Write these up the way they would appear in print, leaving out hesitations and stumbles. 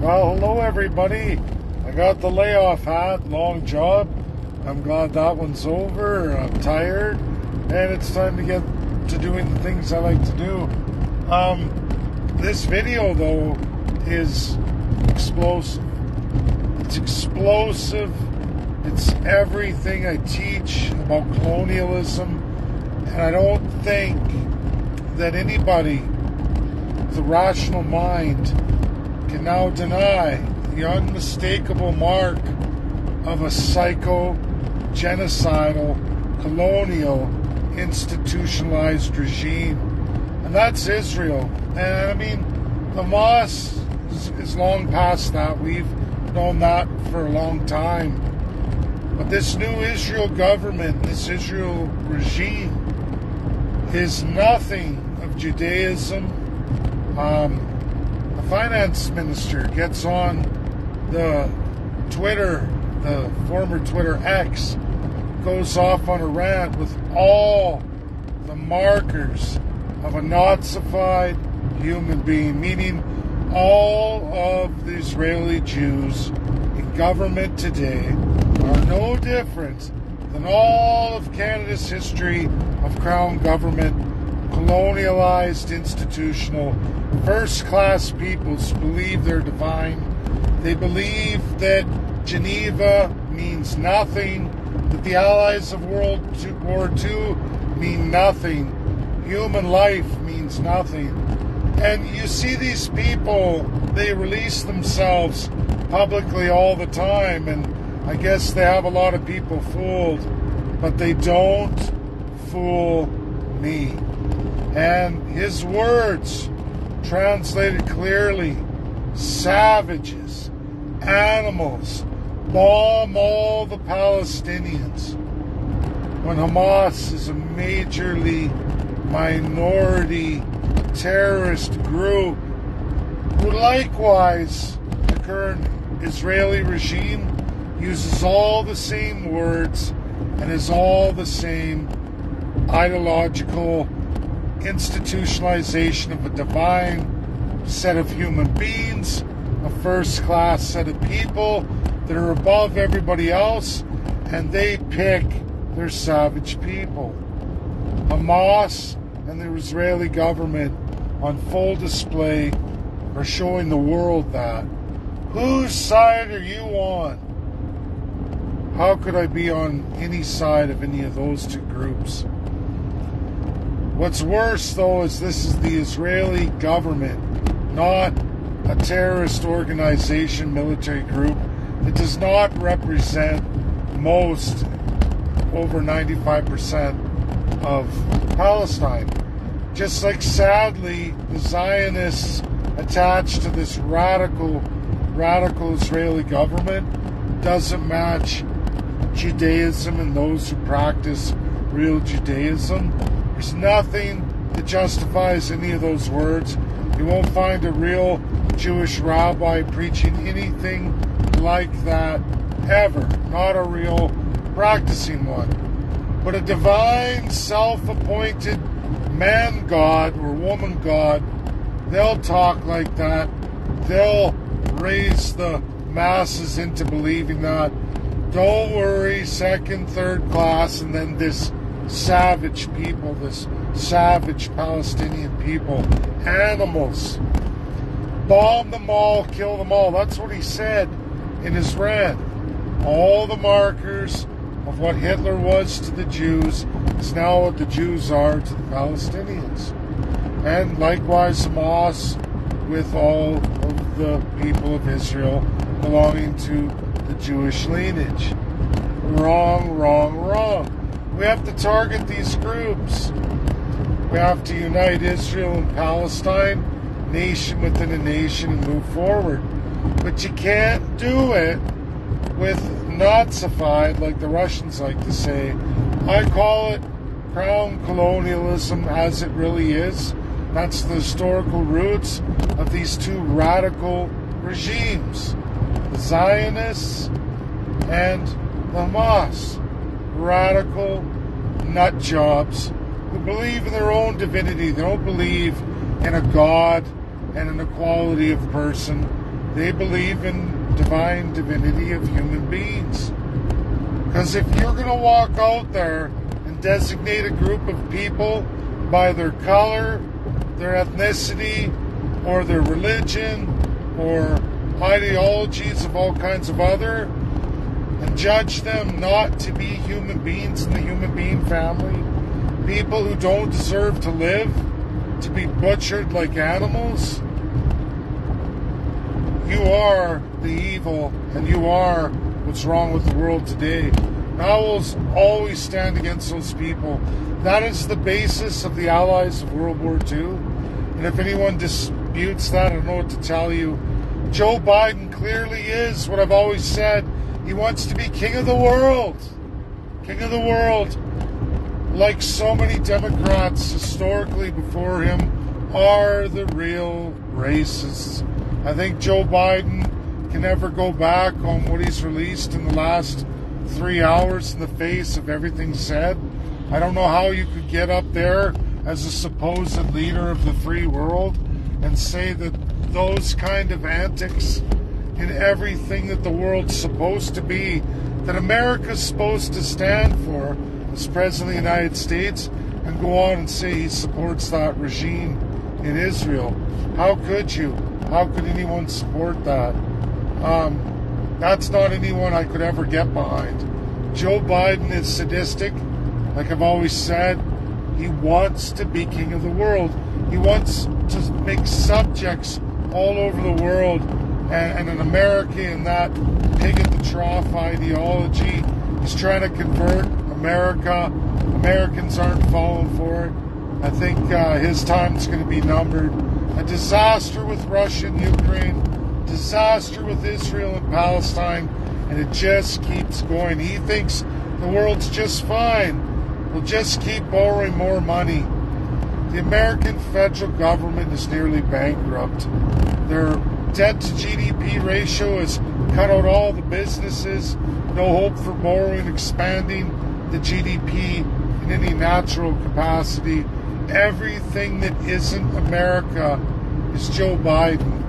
Well, hello everybody. I got the layoff hat, long job. I'm glad that one's over. I'm tired, and it's time to get to doing the things I like to do. This video, though, is explosive. It's explosive. It's everything I teach about colonialism, and I don't think that anybody with a rational mind can now deny the unmistakable mark of a psycho-genocidal, colonial, institutionalized regime. And that's Israel. And I mean, Hamas is long past that. We've known that for a long time. But this new Israel government, this Israel regime, is nothing of Judaism. The finance minister gets on the Twitter, the former Twitter X, goes off on a rant with all the markers of a Nazified human being, meaning all of the Israeli Jews in government today are no different than all of Canada's history of crown government, colonialized, institutional, first-class peoples believe they're divine. They believe that Geneva means nothing, that the Allies of World War II mean nothing, human life means nothing. And you see these people, they release themselves publicly all the time, and I guess they have a lot of people fooled, but they don't fool me. And his words, translated clearly, savages, animals, bomb all the Palestinians, when Hamas is a majorly minority terrorist group who likewise, the current Israeli regime, uses all the same words and is all the same ideological institutionalization of a divine set of human beings, a first-class set of people that are above everybody else, and they pick their savage people. Hamas and the Israeli government on full display are showing the world that. Whose side are you on? How could I be on any side of any of those two groups? What's worse, though, is this is the Israeli government, not a terrorist organization, military group. It does not represent most, over 95% of Palestine. Just like, sadly, the Zionists attached to this radical Israeli government doesn't match Judaism and those who practice real Judaism. There's nothing that justifies any of those words. You won't find a real Jewish rabbi preaching anything like that ever. Not a real practicing one. But a divine, self-appointed man god or woman god, they'll talk like that. They'll raise the masses into believing that. Don't worry, second, third class, and then this savage people, this savage Palestinian people, animals. Bomb them all, kill them all. That's what he said in his rant. All the markers of what Hitler was to the Jews is now what the Jews are to the Palestinians. And likewise Hamas with all of the people of Israel belonging to the Jewish lineage. Wrong, wrong, wrong. We have to target these groups. We have to unite Israel and Palestine, nation within a nation, and move forward. But you can't do it with Nazified, like the Russians like to say. I call it crown colonialism as it really is. That's the historical roots of these two radical regimes, the Zionists and the Hamas. Radical nut jobs who believe in their own divinity. They don't believe in a God and an equality of person. They believe in divine divinity of human beings. Because if you're going to walk out there and designate a group of people by their color, their ethnicity, or their religion, or ideologies of all kinds of other, and judge them not to be human beings in the human being family, people who don't deserve to live, to be butchered like animals, you are the evil, and you are what's wrong with the world today. And I will always stand against those people. That is the basis of the Allies of World War II. And if anyone disputes that, I don't know what to tell you. Joe Biden clearly is what I've always said. He wants to be king of the world. King of the world. Like so many Democrats historically before him, are the real racists. I think Joe Biden can never go back on what he's released in the last 3 hours in the face of everything said. I don't know how you could get up there as a supposed leader of the free world and say that those kind of antics in everything that the world's supposed to be, that America's supposed to stand for as President of the United States, and go on and say he supports that regime in Israel. How could you? How could anyone support that? That's not anyone I could ever get behind. Joe Biden is sadistic. Like I've always said, he wants to be king of the world. He wants to make subjects all over the world. And an America in that pig at the trough ideology, he's trying to convert America. Americans aren't falling for it. I think his time is going to be numbered. A disaster with Russia and Ukraine, disaster with Israel and Palestine, and it just keeps going. He thinks the world's just fine. We'll just keep borrowing more money. The American federal government is nearly bankrupt. Their debt to GDP ratio has cut out all the businesses. No hope for borrowing, expanding the GDP in any natural capacity. Everything that isn't America is Joe Biden.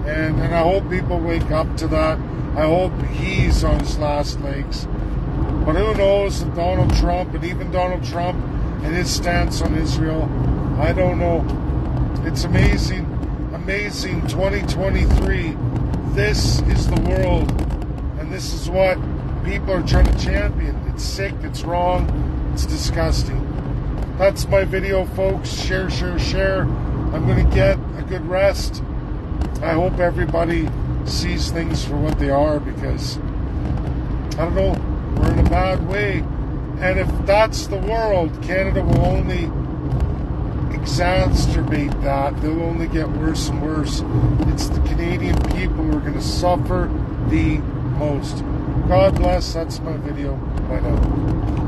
And I hope people wake up to that. I hope he's on his last legs. But who knows if Donald Trump, and even Donald Trump and his stance on Israel, I don't know. It's amazing. Amazing 2023. This is the world. And this is what people are trying to champion. It's sick. It's wrong. It's disgusting. That's my video, folks. Share, share, share. I'm going to get a good rest. I hope everybody sees things for what they are, because, I don't know, we're in a bad way. And if that's the world, Canada will only exacerbate that. They'll only get worse and worse. It's the Canadian people who are going to suffer the most. God bless. That's my video. Bye now.